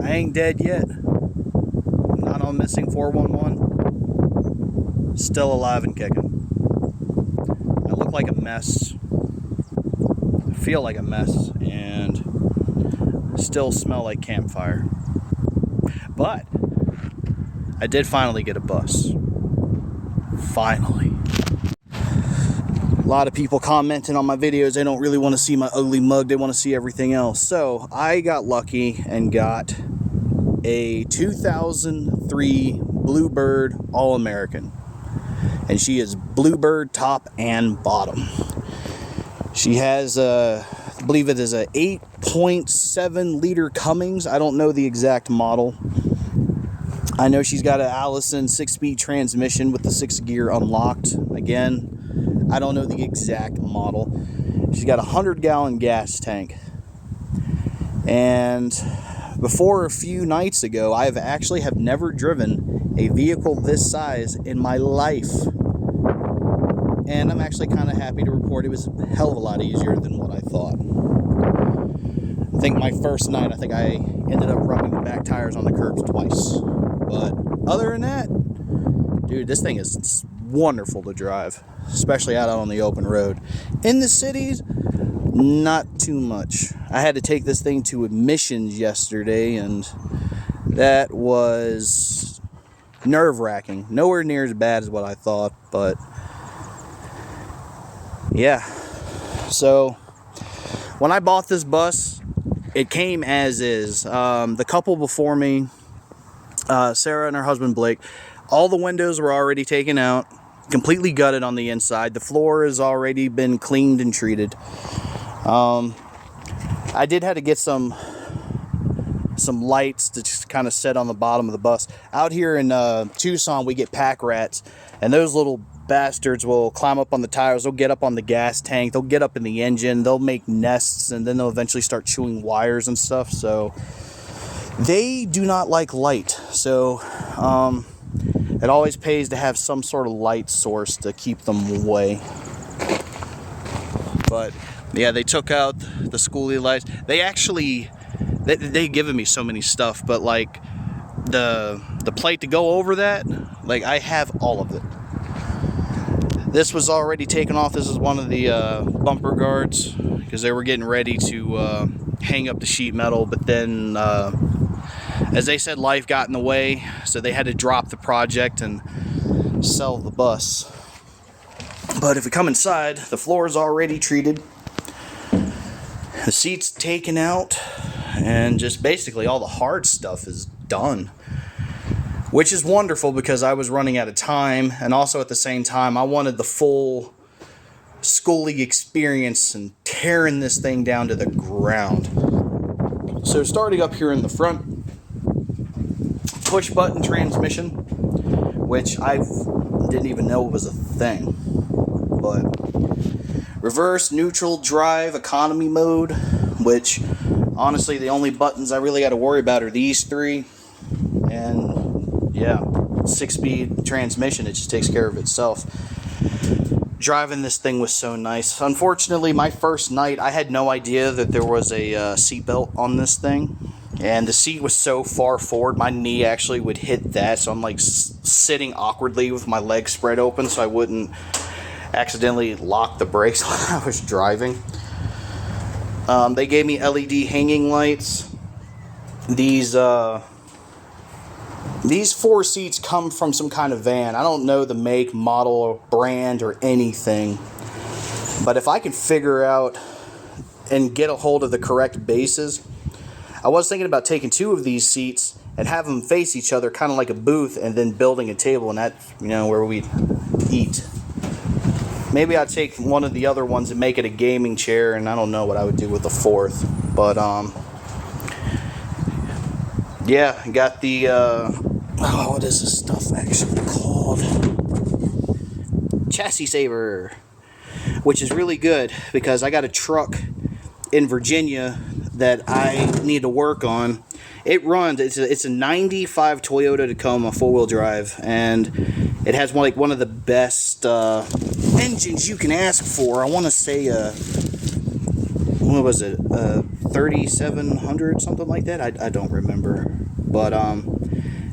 I ain't dead yet. I'm not on missing 411. Still alive and kicking. I look like a mess. I feel like a mess. And still smell like campfire. But I did finally get a bus. Finally. A lot of people commenting on my videos, they don't really want to see my ugly mug, they want to see everything else. So I got lucky and got a 2003 Bluebird All-American. And she is Bluebird top and bottom. She has, I believe it is a 8.7 liter Cummins. I don't know the exact model. I know she's got an Allison 6-speed transmission with the 6-gear unlocked. Again, I don't know the exact model. She's got a 100-gallon gas tank. And before a few nights ago, I have never driven a vehicle this size in my life. And I'm actually kind of happy to report it was a hell of a lot easier than what I thought. I think my first night, I ended up rubbing the back tires on the curbs twice. But other than that, dude, this thing is wonderful to drive, especially out on the open road. In the cities, not too much. I had to take this thing to emissions yesterday, and that was nerve-wracking. Nowhere near as bad as what I thought, but yeah. So when I bought this bus, it came as is. The couple before me, Sarah and her husband Blake, all the windows were already taken out, completely gutted on the inside. The floor has already been cleaned and treated. I did have to get some lights to just kind of set on the bottom of the bus. Out here in Tucson, we get pack rats, and those little bastards will climb up on the tires. They'll get up on the gas tank. They'll get up in the engine. They'll make nests, and then they'll eventually start chewing wires and stuff. So they do not like light. So it always pays to have some sort of light source to keep them away. But yeah, they took out the schoolie lights. They actually, they given me so many stuff, but like the plate to go over that, like I have all of it. This was already taken off. This is one of the bumper guards, because they were getting ready to hang up the sheet metal, but then as they said, life got in the way, so they had to drop the project and sell the bus. But if we come inside, the floor is already treated, the seats taken out, and just basically all the hard stuff is done. Which is wonderful, because I was running out of time, and also at the same time I wanted the full schooling experience and tearing this thing down to the ground. So starting up here in the front, push button transmission, which I didn't even know was a thing. But reverse, neutral, drive, economy mode, which honestly the only buttons I really got to worry about are these three. And yeah, 6-speed transmission, it just takes care of itself. Driving this thing was so nice. Unfortunately, my first night, I had no idea that there was a seatbelt on this thing. And the seat was so far forward, my knee actually would hit that. So I'm like sitting awkwardly with my legs spread open so I wouldn't accidentally lock the brakes while I was driving. They gave me LED hanging lights. These 4 seats come from some kind of van. I don't know the make, model, or brand, or anything. But if I could figure out and get a hold of the correct bases, I was thinking about taking 2 of these seats and have them face each other, kind of like a booth, and then building a table, and that, where we'd eat. Maybe I'd take one of the other ones and make it a gaming chair, and I don't know what I would do with the 4th. But, yeah, got the, what is this stuff actually called? Chassis saver, which is really good, because I got a truck in Virginia that I need to work on. It runs, it's a 95 Toyota Tacoma 4-wheel drive, and it has one of the best engines you can ask for. I want to say what was it, $3,700, something like that. I don't remember. But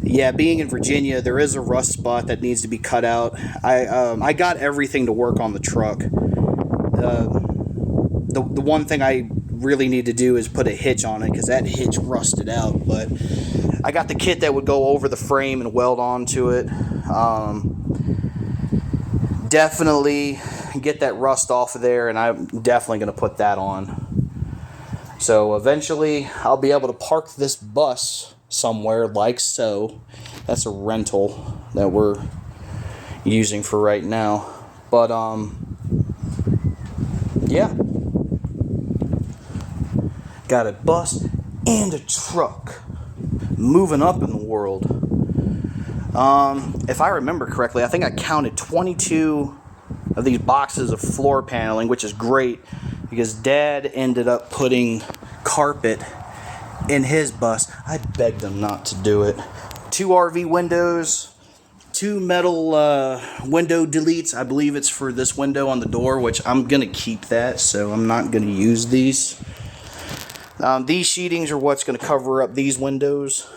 yeah, being in Virginia, there is a rust spot that needs to be cut out. I got everything to work on the truck. The one thing I really need to do is put a hitch on it, because that hitch rusted out. But I got the kit that would go over the frame and weld onto it. Definitely get that rust off of there, and I'm definitely going to put that on. So eventually I'll be able to park this bus somewhere like so. That's a rental that we're using for right now. But yeah, got a bus and a truck moving up in the world. If I remember correctly, I think I counted 22 of these boxes of floor paneling, which is great because Dad ended up putting carpet in his bus. I begged him not to do it. 2 RV windows, 2 metal window deletes. I believe it's for this window on the door, which I'm going to keep that, so I'm not going to use these. These sheetings are what's going to cover up these windows.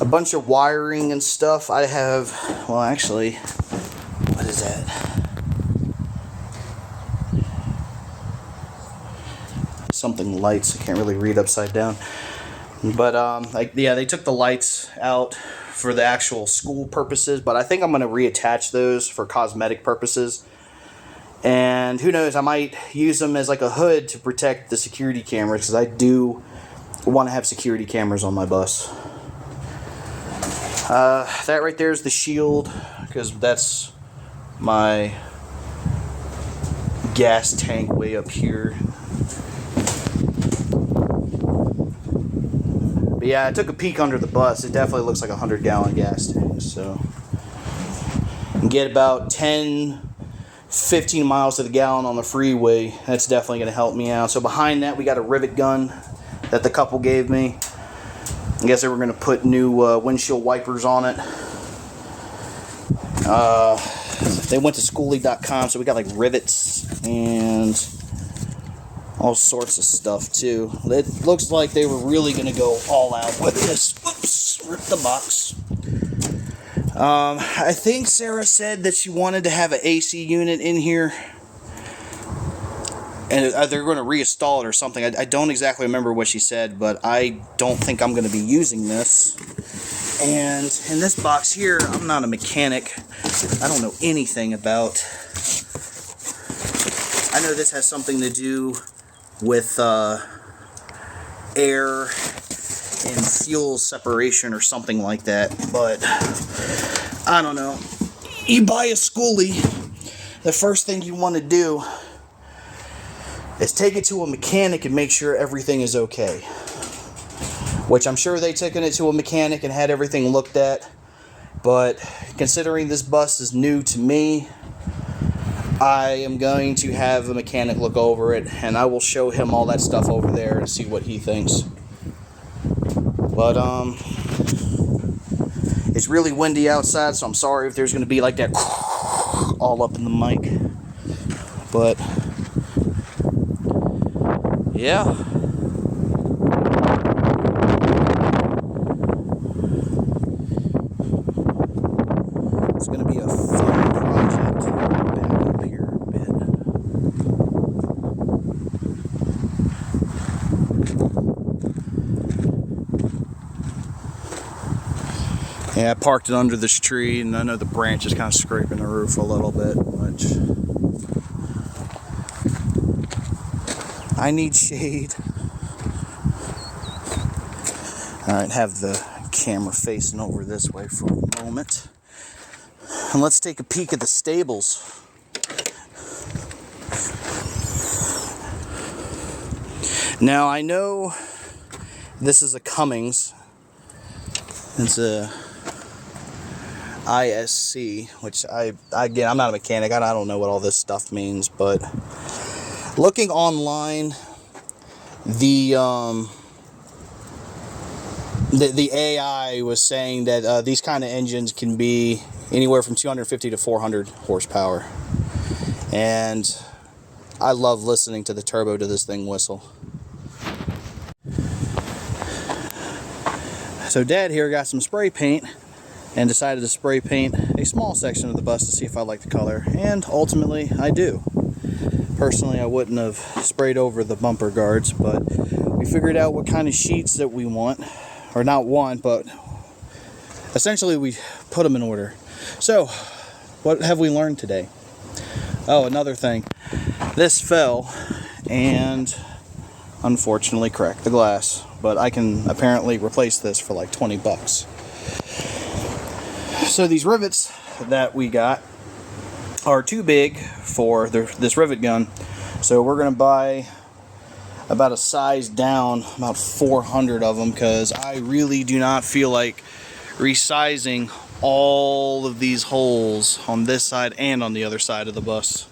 A bunch of wiring and stuff. I have, well, actually, what is that? Something lights. I can't really read upside down. But yeah, they took the lights out for the actual school purposes, but I think I'm going to reattach those for cosmetic purposes. And who knows, I might use them as like a hood to protect the security cameras, because I do want to have security cameras on my bus. That right there is the shield, because that's my gas tank way up here. But yeah, I took a peek under the bus. It definitely looks like a 100-gallon gas tank. So you can get about 10-15 miles to the gallon on the freeway. That's definitely going to help me out. So behind that, we got a rivet gun that the couple gave me. I guess they were going to put new windshield wipers on it. They went to schoolie.com, so we got like rivets and all sorts of stuff too. It looks like they were really going to go all out with this. Whoops, rip the box. I think Sarah said that she wanted to have an AC unit in here, and they're going to reinstall it or something. I don't exactly remember what she said, but I don't think I'm going to be using this. And in this box here, I'm not a mechanic. I don't know anything about. I know this has something to do with air and fuel separation or something like that, but I don't know. You buy a schoolie, the first thing you want to do is take it to a mechanic and make sure everything is okay. Which I'm sure they taken it to a mechanic and had everything looked at. But considering this bus is new to me, I am going to have a mechanic look over it, and I will show him all that stuff over there and see what he thinks. But it's really windy outside, so I'm sorry if there's going to be like that all up in the mic. But yeah. It's going to be a fun project. Back up here a bit. Yeah, I parked it under this tree, and I know the branch is kind of scraping the roof a little bit, which I need shade. Alright, have the camera facing over this way for a moment. And let's take a peek at the stables. Now, I know this is a Cummins. It's a ISC, which again, I'm not a mechanic. I don't know what all this stuff means, but looking online, the AI was saying that these kind of engines can be anywhere from 250 to 400 horsepower. And I love listening to the turbo to this thing whistle. So Dad here got some spray paint and decided to spray paint a small section of the bus to see if I like the color, and ultimately I do. Personally, I wouldn't have sprayed over the bumper guards, but we figured out what kind of sheets that we want, or not want, but essentially we put them in order. So, what have we learned today? Oh, another thing. This fell and unfortunately cracked the glass, but I can apparently replace this for like 20 bucks. So these rivets that we got are too big for this rivet gun, so we're going to buy about a size down, about 400 of them, because I really do not feel like resizing all of these holes on this side and on the other side of the bus.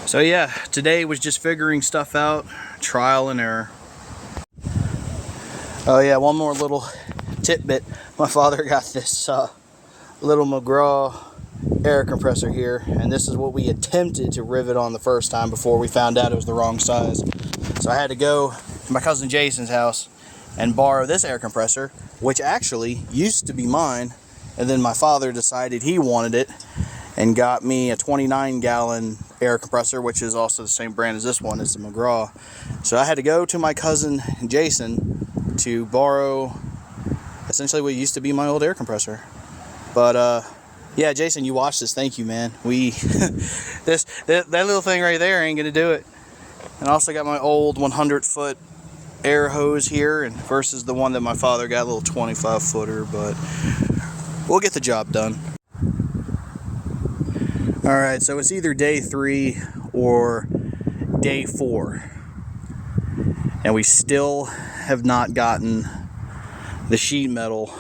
So yeah, today was just figuring stuff out, trial and error. Oh yeah, one more little tidbit. My father got this little McGraw air compressor here, and this is what we attempted to rivet on the first time before we found out it was the wrong size. So I had to go to my cousin Jason's house and borrow this air compressor, which actually used to be mine, and then my father decided he wanted it and got me a 29-gallon air compressor, which is also the same brand as this one. It's the McGraw. So I had to go to my cousin Jason to borrow essentially what used to be my old air compressor. But yeah, Jason, you watch this. Thank you, man. That little thing right there ain't gonna do it. And I also got my old 100-foot air hose here, and versus the one that my father got, a little 25-footer. But we'll get the job done. All right, so it's either day 3 or day 4, and we still have not gotten the sheet metal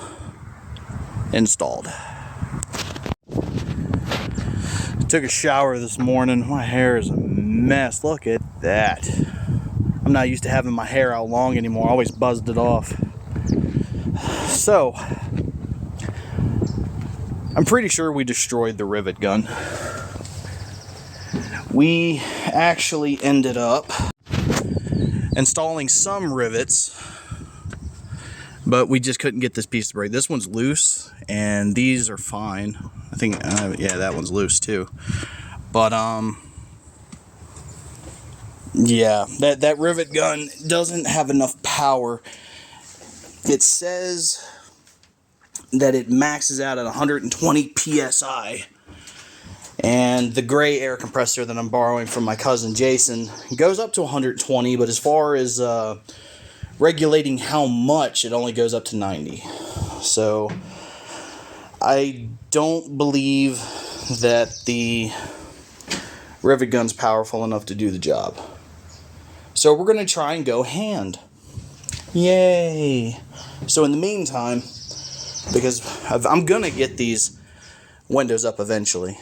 installed. Took a shower this morning. My hair is a mess. Look at that. I'm not used to having my hair out long anymore. I always buzzed it off. So, I'm pretty sure we destroyed the rivet gun. We actually ended up installing some rivets, but we just couldn't get this piece to break. This one's loose, and these are fine. I think, yeah, that one's loose too. But, yeah, that rivet gun doesn't have enough power. It says that it maxes out at 120 PSI. And the gray air compressor that I'm borrowing from my cousin Jason goes up to 120, but as far as regulating how much, it only goes up to 90. So I don't believe that the rivet gun's powerful enough to do the job. So we're going to try and go hand. Yay! So in the meantime, because I'm going to get these windows up eventually.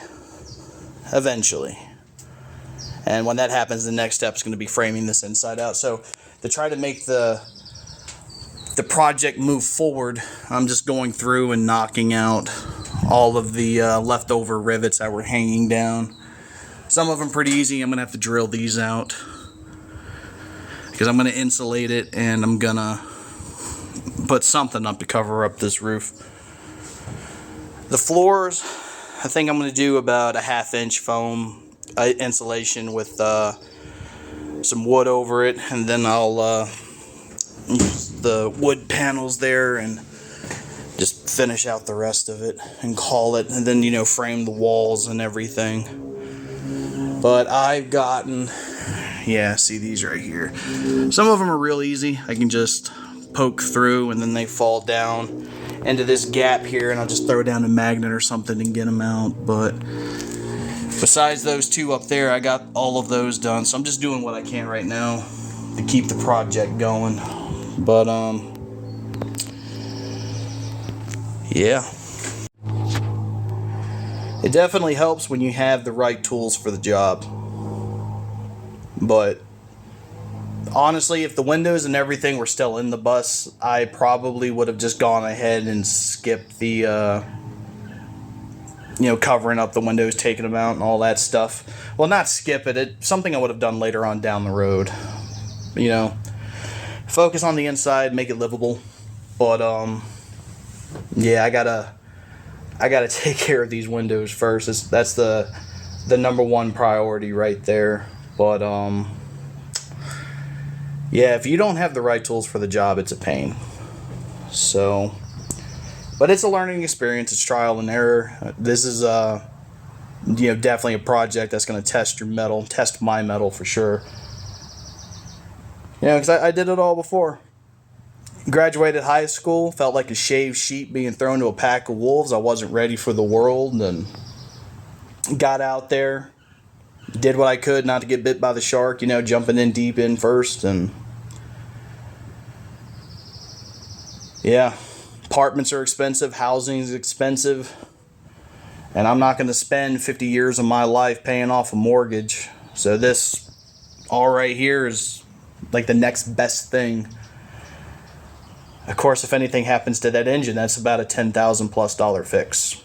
And when that happens, the next step is going to be framing this inside out. So to try to make the project move forward, I'm just going through and knocking out all of the leftover rivets that were hanging down. Some of them pretty easy. I'm going to have to drill these out because I'm going to insulate it, and I'm going to put something up to cover up this roof. The floors, I think I'm going to do about a 1/2-inch foam insulation with some wood over it, and then I'll use the wood panels there and just finish out the rest of it and call it, and then, you know, frame the walls and everything. But I've gotten, yeah, see these right here. Some of them are real easy. I can just poke through and then they fall down into this gap here, and I'll just throw down a magnet or something and get them out. But besides those two up there, I got all of those done. So I'm just doing what I can right now to keep the project going. But yeah, it definitely helps when you have the right tools for the job. But honestly, if the windows and everything were still in the bus, I probably would have just gone ahead and skipped the covering up the windows, taking them out and all that stuff. Well, not skip it. It's something I would have done later on down the road. focus on the inside, make it livable. But yeah, I gotta take care of these windows first. That's the number one priority right there. But yeah, if you don't have the right tools for the job, it's a pain. So, but it's a learning experience. It's trial and error. This is definitely a project that's going to test your metal, test my metal for sure. Because I did it all before. Graduated high school, felt like a shaved sheep being thrown to a pack of wolves. I wasn't ready for the world, and got out there, did what I could not to get bit by the shark, jumping in deep in first. And yeah, apartments are expensive, housing is expensive, and I'm not going to spend 50 years of my life paying off a mortgage. So this all right here is like the next best thing. Of course, if anything happens to that engine, that's about a $10,000+ fix.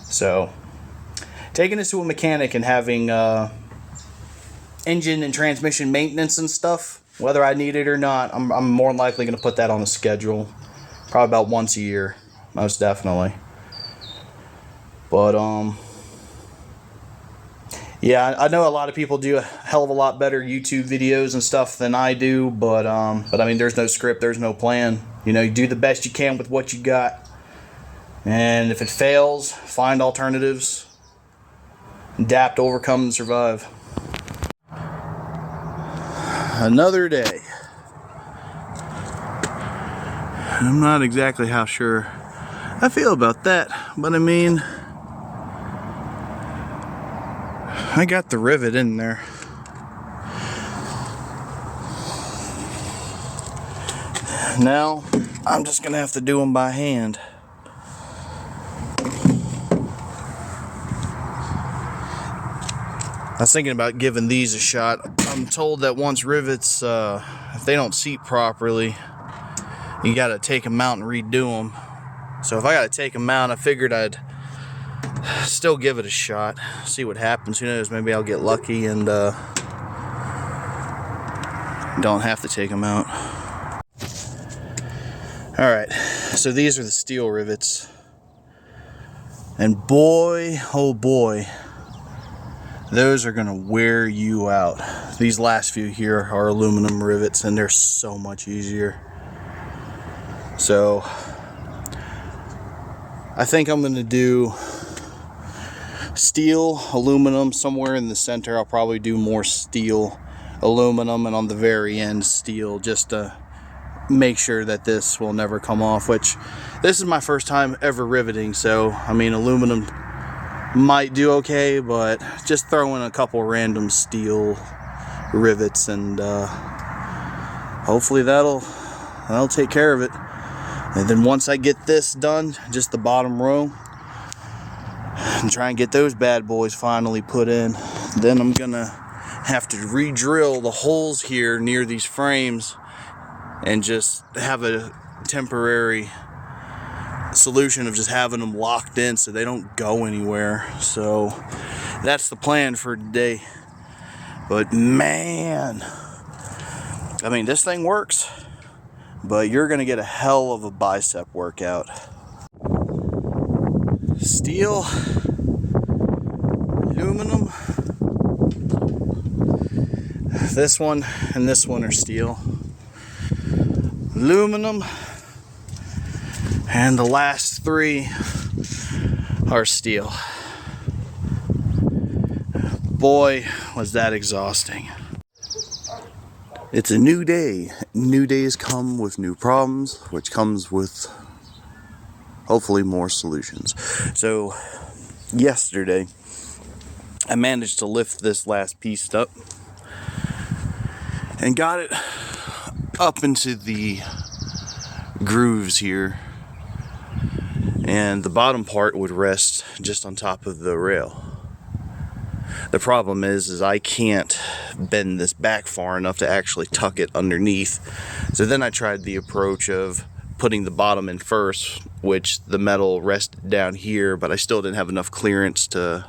So, taking this to a mechanic and having engine and transmission maintenance and stuff, whether I need it or not, I'm more than likely going to put that on the schedule. Probably about once a year, most definitely. But, yeah, I know a lot of people do a hell of a lot better YouTube videos and stuff than I do, but I mean, there's no script, there's no plan. You do the best you can with what you got. And if it fails, find alternatives. Adapt, overcome, and survive. Another day. I'm not exactly how sure I feel about that, but I mean, I got the rivet in there. Now, I'm just going to have to do them by hand. I was thinking about giving these a shot. I'm told that once rivets, if they don't seat properly, you got to take them out and redo them. So if I got to take them out, I figured I'd still give it a shot, see what happens. Who knows, maybe I'll get lucky and don't have to take them out. Alright, so these are the steel rivets, and boy, oh boy, those are gonna wear you out. These last few here are aluminum rivets, and they're so much easier. So I think I'm gonna do steel, aluminum, somewhere in the center. I'll probably do more steel, aluminum, and on the very end steel, just to make sure that this will never come off, which this is my first time ever riveting, so I mean, aluminum might do okay, but just throw in a couple random steel rivets and hopefully that'll take care of it. And then once I get this done, just the bottom row, and try and get those bad boys finally put in, then I'm gonna have to re-drill the holes here near these frames and just have a temporary solution of just having them locked in so they don't go anywhere. So that's the plan for today. But man, I mean, this thing works, but you're gonna get a hell of a bicep workout. Steel, aluminum, this one and this one are steel, aluminum, and the last three are steel. Boy, was that exhausting. It's a new day. New days come with new problems, which comes with hopefully more solutions. So yesterday I managed to lift this last piece up and got it up into the grooves here, and the bottom part would rest just on top of the rail. The problem is I can't bend this back far enough to actually tuck it underneath. So then I tried the approach of putting the bottom in first, which the metal rested down here, but I still didn't have enough clearance to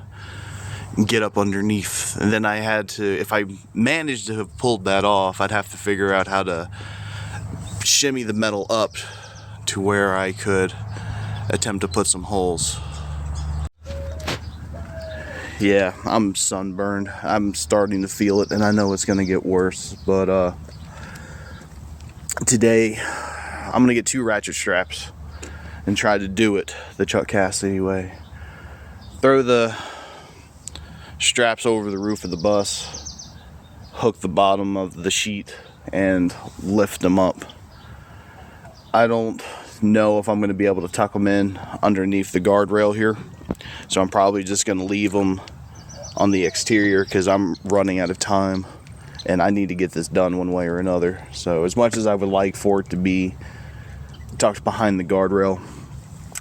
get up underneath. And then I had to, if I managed to have pulled that off, I'd have to figure out how to shimmy the metal up to where I could attempt to put some holes. Yeah, I'm sunburned. I'm starting to feel it, and I know it's gonna get worse, but today I'm gonna get 2 ratchet straps and try to do it the Chuck Cassidy way. Throw the straps over the roof of the bus, hook the bottom of the sheet, and lift them up. I don't know if I'm going to be able to tuck them in underneath the guardrail here, so I'm probably just going to leave them on the exterior because I'm running out of time and I need to get this done one way or another. So as much as I would like for it to be tucked behind the guardrail,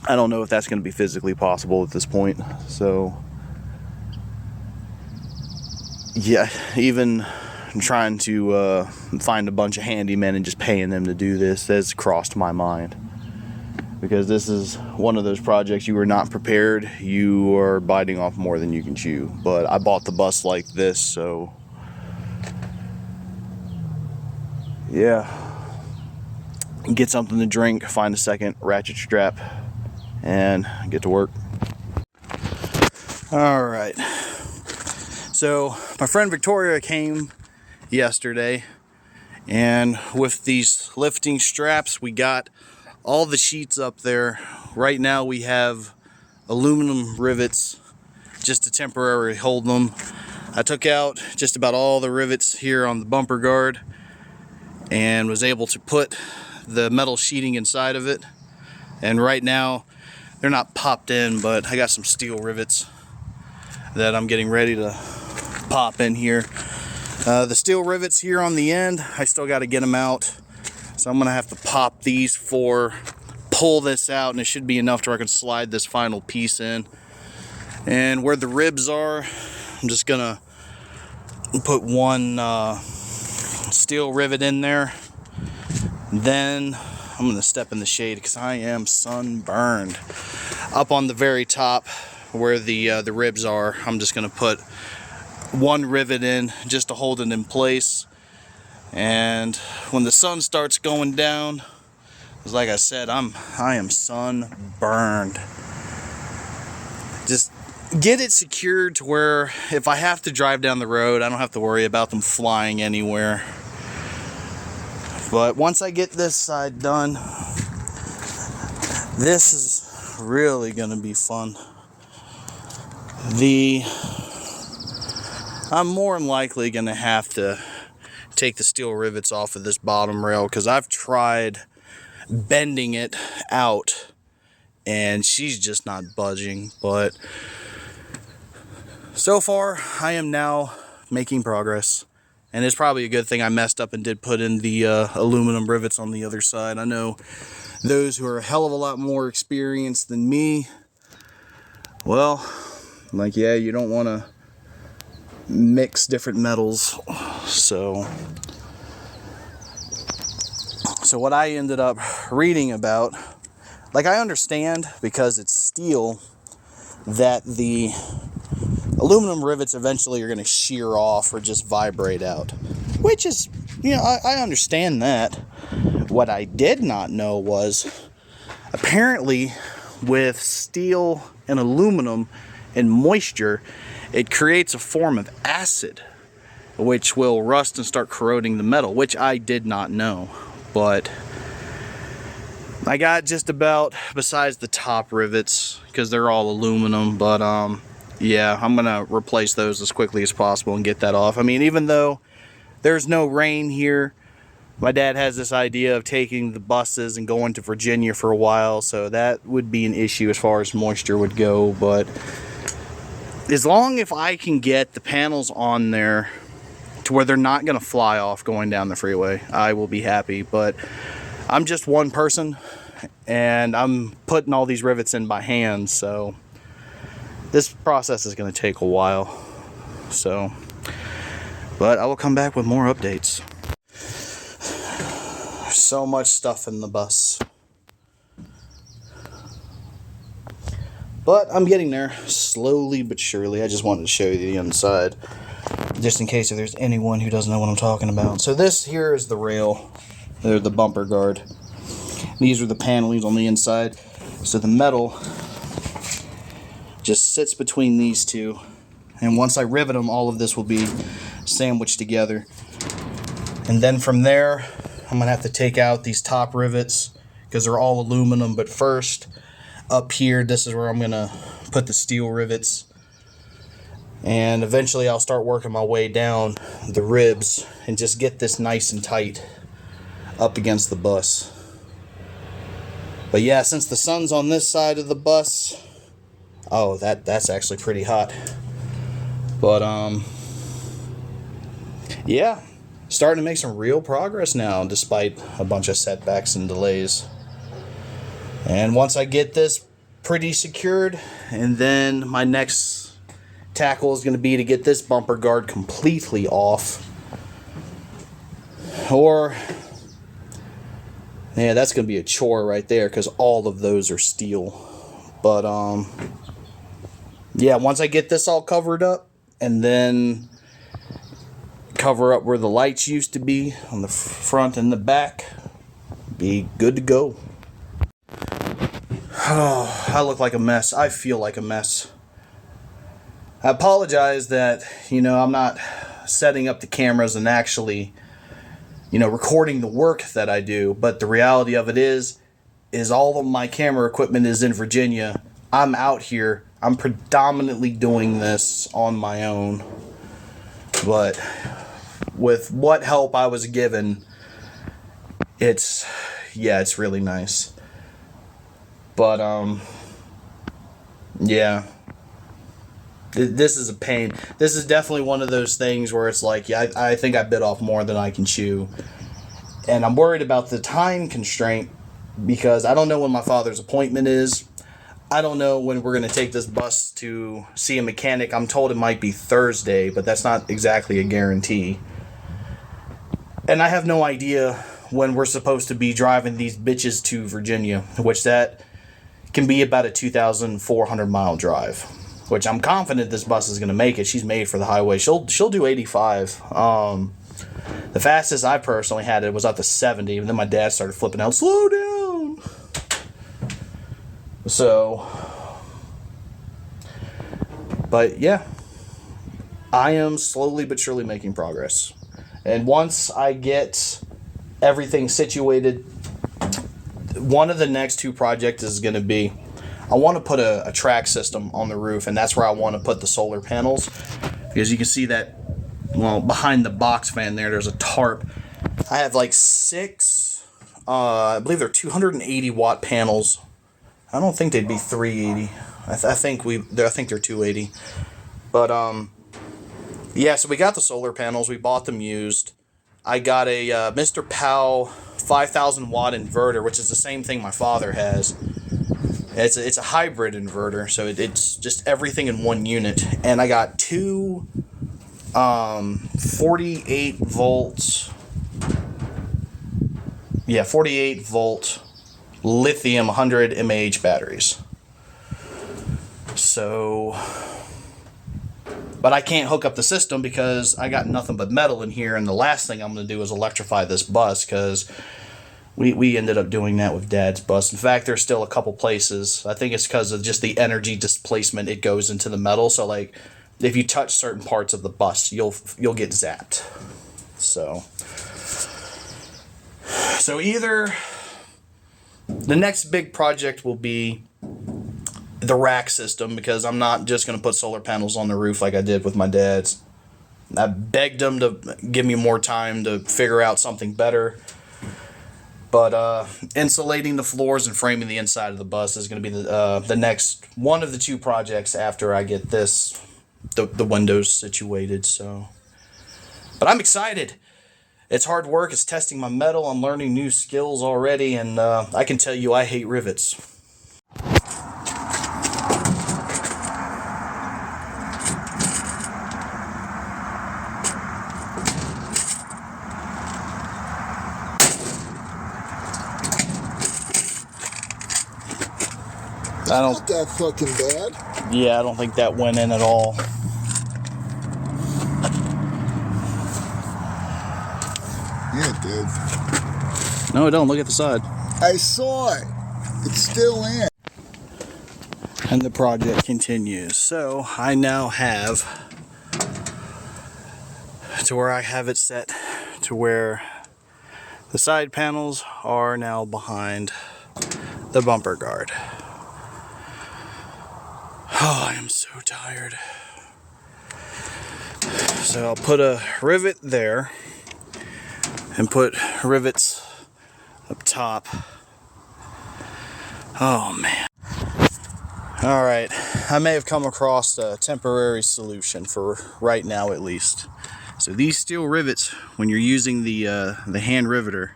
I don't know if that's going to be physically possible at this point. So yeah, even trying to find a bunch of handymen and just paying them to do this has crossed my mind, because this is one of those projects you are not prepared, you are biting off more than you can chew. But I bought the bus like this, so yeah, get something to drink, find a second ratchet strap, and get to work. All right, so my friend Victoria came yesterday, and with these lifting straps we got all the sheets up there. Right now we have aluminum rivets just to temporarily hold them. I took out just about all the rivets here on the bumper guard and was able to put the metal sheeting inside of it, and right now they're not popped in, but I got some steel rivets that I'm getting ready to pop in here. The steel rivets here on the end, I still got to get them out, so I'm gonna have to pop these pull this out, and it should be enough to where I can slide this final piece in. And where the ribs are, I'm just gonna put one steel rivet in there. Then I'm gonna step in the shade because I am sunburned. Up on the very top where the ribs are, I'm just gonna put one rivet in just to hold it in place. And when the sun starts going down, because like I said, I am sunburned. Just get it secured to where if I have to drive down the road, I don't have to worry about them flying anywhere. But once I get this side done, this is really gonna be fun. I'm more than likely gonna have to take the steel rivets off of this bottom rail, because I've tried bending it out and she's just not budging. But so far I am now making progress, and it's probably a good thing I messed up and did put in the aluminum rivets on the other side. I know those who are a hell of a lot more experienced than me, well, like, yeah, you don't want to mix different metals. So what I ended up reading about, like, I understand because it's steel that the aluminum rivets eventually are going to shear off or just vibrate out, which is, you know, I understand that. What I did not know was apparently with steel and aluminum and moisture, it creates a form of acid which will rust and start corroding the metal, which I did not know. But I got just about, besides the top rivets, because they're all aluminum, but yeah, I'm gonna replace those as quickly as possible and get that off. I mean, even though there's no rain here, my dad has this idea of taking the buses and going to Virginia for a while, so that would be an issue as far as moisture would go. But as long as I can get the panels on there to where they're not going to fly off going down the freeway, I will be happy. But I'm just one person, and I'm putting all these rivets in by hand, so this process is going to take a while. So, but I will come back with more updates. There's so much stuff in the bus. But I'm getting there, slowly but surely. I just wanted to show you the inside, just in case if there's anyone who doesn't know what I'm talking about. So this here is the rail, or the bumper guard. These are the panelings on the inside. So the metal just sits between these two. And once I rivet them, all of this will be sandwiched together. And then from there, I'm going to have to take out these top rivets because they're all aluminum. But first, up here, this is where I'm going to put the steel rivets. And eventually I'll start working my way down the ribs and just get this nice and tight up against the bus. But yeah, since the sun's on this side of the bus, oh, that's actually pretty hot. But yeah, starting to make some real progress now despite a bunch of setbacks and delays. And once I get this pretty secured, and then my next tackle is going to be to get this bumper guard completely off. Or yeah, that's going to be a chore right there because all of those are steel. But yeah, once I get this all covered up and then cover up where the lights used to be on the front and the back, be good to go. Oh, I look like a mess. I feel like a mess. I apologize that, I'm not setting up the cameras and actually, recording the work that I do. But the reality of it is all of my camera equipment is in Virginia. I'm out here. I'm predominantly doing this on my own. But with what help I was given, it's really nice. But, yeah. This is a pain. This is definitely one of those things where it's like, yeah, I think I bit off more than I can chew. And I'm worried about the time constraint because I don't know when my father's appointment is. I don't know when we're going to take this bus to see a mechanic. I'm told it might be Thursday, but that's not exactly a guarantee. And I have no idea when we're supposed to be driving these bitches to Virginia, which that can be about a 2,400 mile drive, which I'm confident this bus is going to make it. She's made for the highway. She'll do 85. The fastest I personally had it was up to 70, and then my dad started flipping out, slow down. So, but yeah, I am slowly but surely making progress. And once I get everything situated, one of the next two projects is going to be, I want to put a track system on the roof, and that's where I want to put the solar panels. Because you can see that, well, behind the box fan there's a tarp. I have like 6, I believe they're 280 watt panels. I don't think they'd be 380. I think they're 280. But yeah, so we got the solar panels. We bought them used. I got a Mr. Powell 5,000 watt inverter, which is the same thing my father has. It's a hybrid inverter, so it's just everything in one unit. And I got two 48 volts. Yeah, 48 volt lithium 100 mAh batteries. So, but I can't hook up the system because I got nothing but metal in here, and the last thing I'm going to do is electrify this bus because we ended up doing that with Dad's bus. In fact, there's still a couple places. I think it's because of just the energy displacement it goes into the metal. So like, if you touch certain parts of the bus, you'll get zapped. So either the next big project will be the rack system, because I'm not just going to put solar panels on the roof like I did with my dad's. I begged them to give me more time to figure out something better. But insulating the floors and framing the inside of the bus is going to be the next one of the two projects after I get the windows situated. So, but I'm excited. It's hard work. It's testing my metal. I'm learning new skills already, and I can tell you I hate rivets. not that fucking bad. Yeah, I don't think that went in at all. Yeah, it did. No, it don't. Look at the side. I saw it. It's still in. And the project continues. So I now have to where I have it set to where the side panels are now behind the bumper guard. Oh, I am so tired. So I'll put a rivet there and put rivets up top. Oh man. Alright, I may have come across a temporary solution for right now at least. So these steel rivets, when you're using the hand riveter,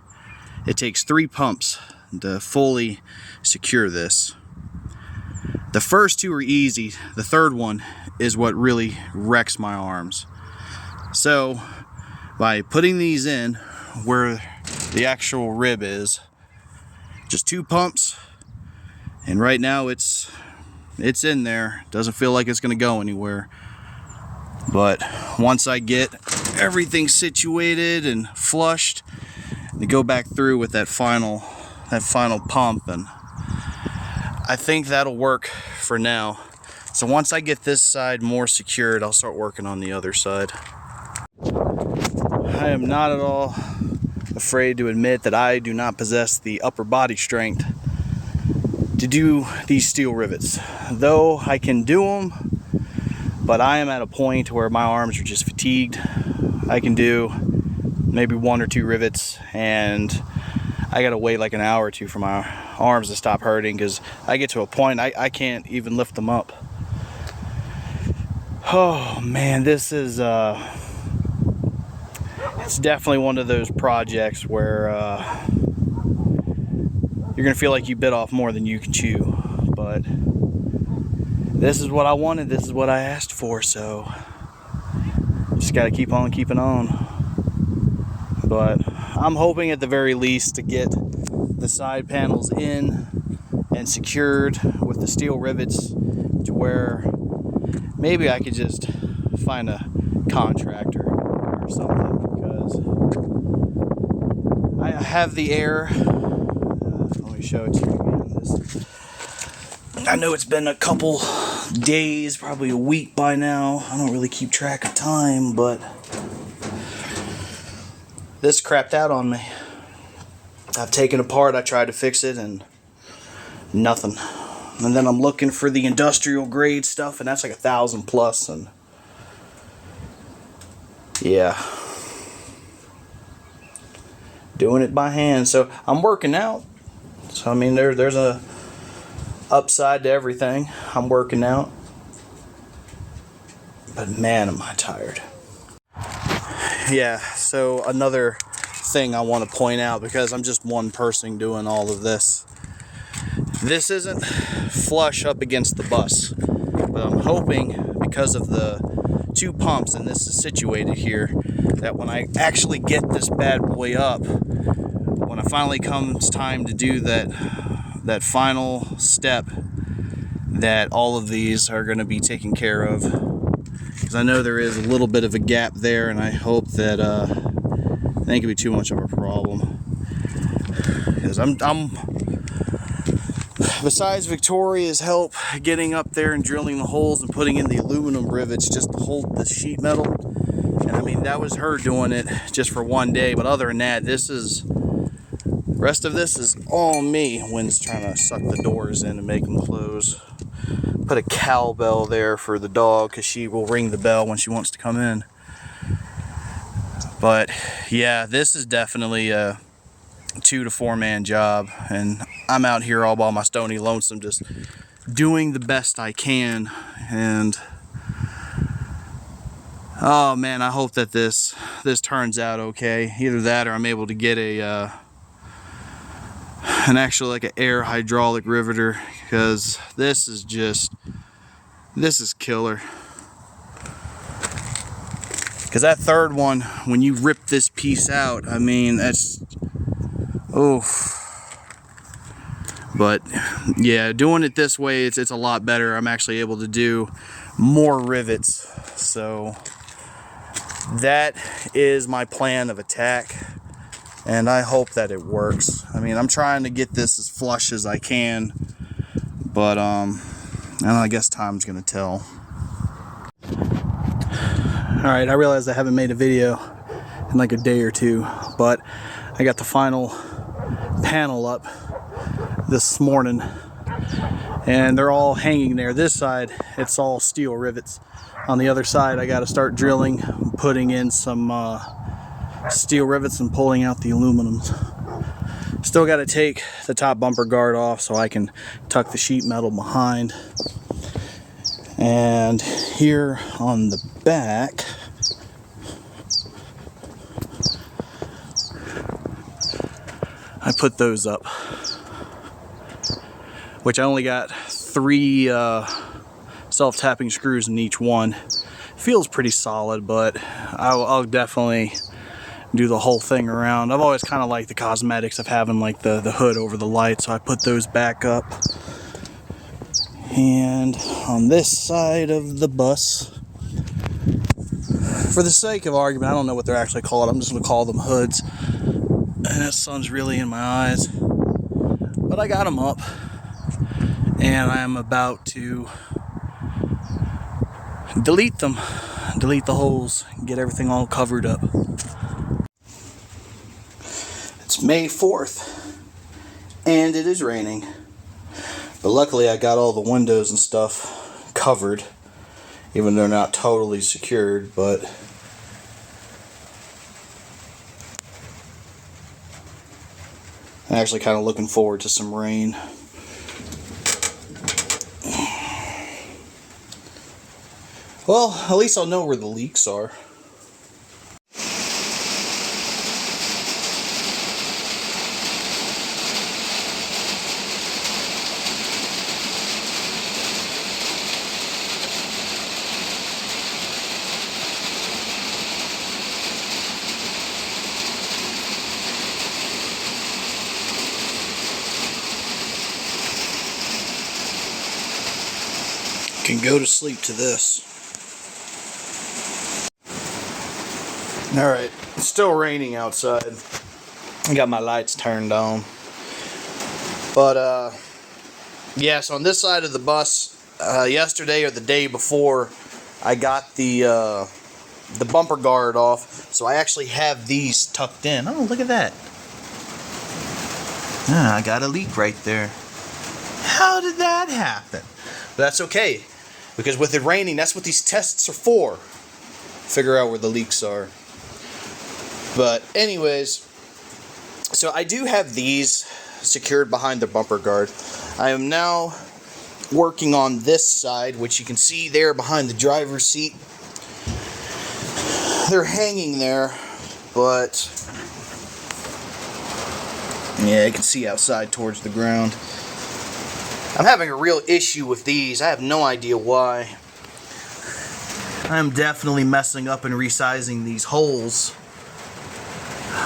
it takes 3 pumps to fully secure this. The first 2 are easy, the third one is what really wrecks my arms. So by putting these in where the actual rib is, just 2 pumps, and right now it's in there. Doesn't feel like it's gonna go anywhere, but once I get everything situated and flushed, to go back through with that final pump, and I think that'll work for now. So once I get this side more secured, I'll start working on the other side. I am not at all afraid to admit that I do not possess the upper body strength to do these steel rivets. Though I can do them, but I am at a point where my arms are just fatigued. I can do maybe 1 or 2 rivets, and I gotta wait like an hour or 2 for my arms to stop hurting, because I get to a point I can't even lift them up. Oh man, this is it's definitely one of those projects where you're gonna feel like you bit off more than you can chew, but this is what I wanted, this is what I asked for, so just gotta keep on keeping on. But I'm hoping at the very least to get the side panels in and secured with the steel rivets to where maybe I could just find a contractor or something, because I have the air. Let me show it to you again. I know it's been a couple days, probably a week by now. I don't really keep track of time, but this crapped out on me. I've taken it apart, I tried to fix it, and nothing. And then I'm looking for the industrial grade stuff, and that's like $1,000+, and yeah, doing it by hand. So I'm working out. So I mean, there's a upside to everything. I'm working out, but man, am I tired. Yeah, so another thing I want to point out, because I'm just one person doing all of this. This isn't flush up against the bus, but I'm hoping because of the 2 pumps and this is situated here, that when I actually get this bad boy up, when it finally comes time to do that final step, that all of these are going to be taken care of. Because I know there is a little bit of a gap there, and I hope that it ain't gonna be too much of a problem. Because I'm besides Victoria's help getting up there and drilling the holes and putting in the aluminum rivets just to hold the sheet metal, and I mean that was her doing it just for one day, but other than that, rest of this is all me. When's trying to suck the doors in and make them close. Put a cowbell there for the dog, because she will ring the bell when she wants to come in. But yeah, this is definitely a 2 to 4 man job, and I'm out here all by my stony lonesome just doing the best I can. And oh man, I hope that this turns out okay. Either that or I'm able to get an actual like an air hydraulic riveter, because this is killer. Because that third one, when you rip this piece out, I mean, that's, oof. But yeah, doing it this way, it's a lot better. I'm actually able to do more rivets. So that is my plan of attack, and I hope that it works. I mean, I'm trying to get this as flush as I can, but I guess time's gonna tell. Alright, I realized I haven't made a video in like a day or two, but I got the final panel up this morning, and they're all hanging there. This side, it's all steel rivets. On the other side, I got to start drilling, putting in some steel rivets and pulling out the aluminums. Still got to take the top bumper guard off so I can tuck the sheet metal behind. And here on the back, I put those up, which I only got 3 self-tapping screws in each one. Feels pretty solid, but I'll definitely do the whole thing around. I've always kind of liked the cosmetics of having like the hood over the light, so I put those back up. And on this side of the bus, for the sake of argument, I don't know what they're actually called. I'm just going to call them hoods. And that sun's really in my eyes. But I got them up, and I am about to delete them. Delete the holes, get everything all covered up. It's May 4th, and it is raining. But luckily I got all the windows and stuff covered, even though they're not totally secured, but I'm actually kind of looking forward to some rain. Well, at least I'll know where the leaks are. Can go to sleep to this. Alright, it's still raining outside. I got my lights turned on. But, yeah, so on this side of the bus, yesterday or the day before, I got the bumper guard off. So I actually have these tucked in. Oh, look at that. Ah, I got a leak right there. How did that happen? But that's okay, because with it raining, that's what these tests are for. Figure out where the leaks are. But anyways, so I do have these secured behind the bumper guard. I am now working on this side, which you can see there behind the driver's seat. They're hanging there, but yeah, you can see outside towards the ground. I'm having a real issue with these. I have no idea why. I'm definitely messing up and resizing these holes.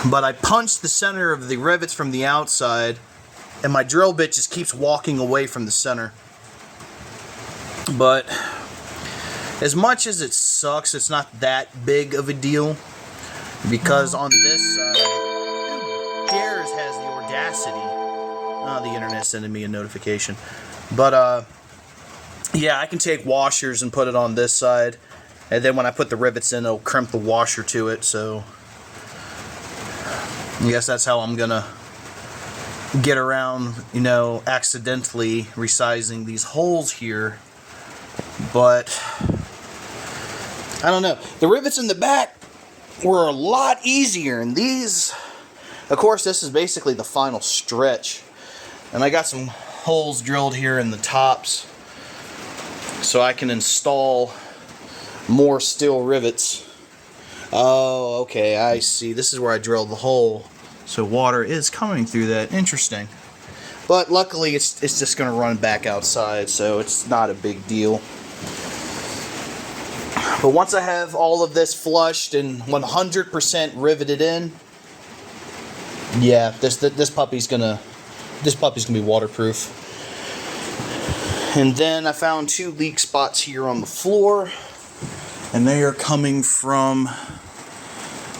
But I punched the center of the rivets from the outside, and my drill bit just keeps walking away from the center. But as much as it sucks, it's not that big of a deal, because on this side, who dares has the audacity? Oh, the internet sending me a notification. But yeah, I can take washers and put it on this side, and then when I put the rivets in, it'll crimp the washer to it. So I guess that's how I'm gonna get around, you know, accidentally resizing these holes here. But I don't know. The rivets in the back were a lot easier, and these, of course, this is basically the final stretch. And I got some holes drilled here in the tops so I can install more steel rivets. Oh, okay, I see. This is where I drilled the hole, so water is coming through that. Interesting. But luckily, it's just going to run back outside, so it's not a big deal. But once I have all of this flushed and 100% riveted in, yeah, this puppy's going to this puppy's gonna be waterproof. And then I found 2 leak spots here on the floor, and they are coming from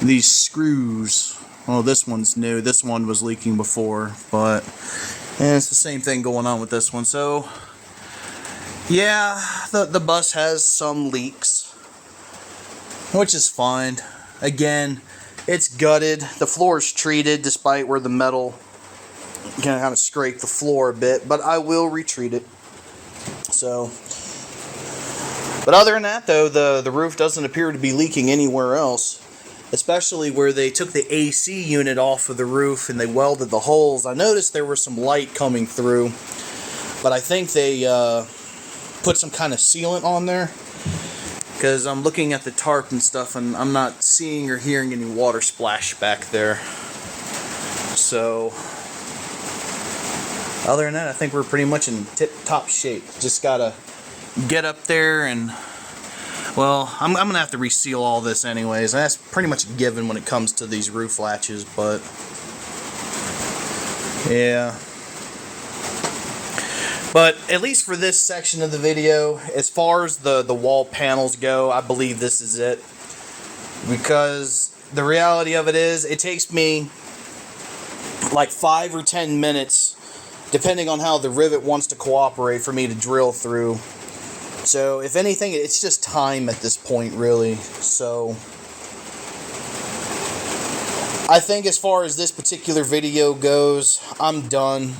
these screws. Well, this one's new. This one was leaking before, but and it's the same thing going on with this one. So yeah, the bus has some leaks, which is fine. Again, it's gutted. The floor is treated, despite where the metal kind of scrape the floor a bit, but I will retreat it. So, but other than that, though, the roof doesn't appear to be leaking anywhere else, especially where they took the AC unit off of the roof and they welded the holes. I noticed there was some light coming through, but I think they put some kind of sealant on there, because I'm looking at the tarp and stuff and I'm not seeing or hearing any water splash back there. So other than that, I think we're pretty much in tip-top shape. Just gotta get up there and, well, I'm gonna have to reseal all this anyways. That's pretty much a given when it comes to these roof latches, but yeah. But at least for this section of the video, as far as the wall panels go, I believe this is it. Because the reality of it is, it takes me like 5 or 10 minutes, depending on how the rivet wants to cooperate, for me to drill through. So if anything, it's just time at this point, really. So I think as far as this particular video goes, I'm done.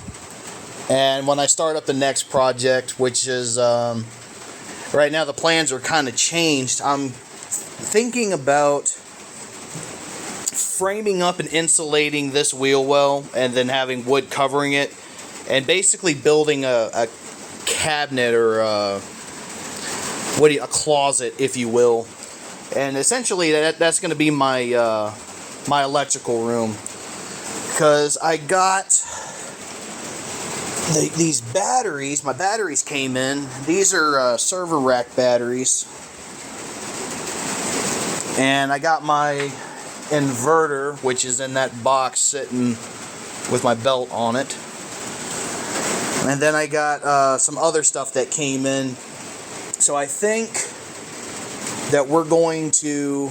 And when I start up the next project, which is, right now the plans are kind of changed, I'm thinking about framing up and insulating this wheel well, and then having wood covering it, and basically building a cabinet, or a closet, if you will. And essentially that's going to be my my electrical room, because I got these batteries. My batteries came in. These are server rack batteries, and I got my inverter, which is in that box sitting with my belt on it. And then I got some other stuff that came in. So I think that we're going to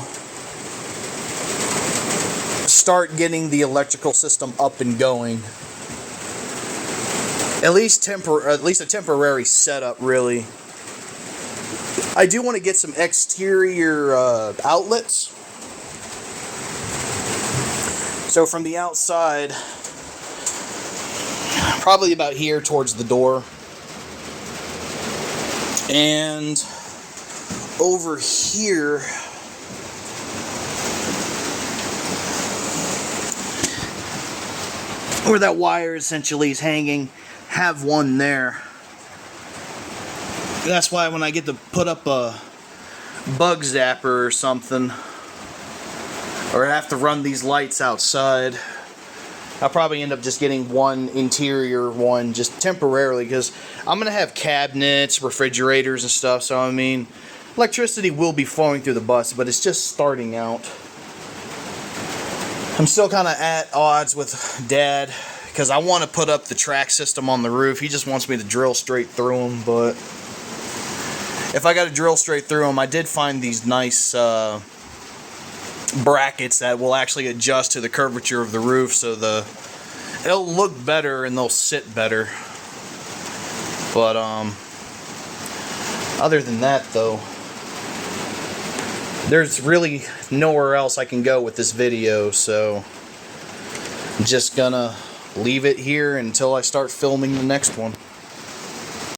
start getting the electrical system up and going. At least a temporary setup, really. I do want to get some exterior outlets. So from the outside, probably about here towards the door, and over here where that wire essentially is hanging, have one there. That's why when I get to put up a bug zapper or something, or have to run these lights outside, I'll probably end up just getting one interior one just temporarily, because I'm going to have cabinets, refrigerators and stuff. So I mean, electricity will be flowing through the bus, but it's just starting out. I'm still kind of at odds with Dad, because I want to put up the track system on the roof. He just wants me to drill straight through them, but if I got to drill straight through them, I did find these nice brackets that will actually adjust to the curvature of the roof, so it'll look better and they'll sit better. But other than that, though, there's really nowhere else I can go with this video, so I'm just gonna leave it here until I start filming the next one.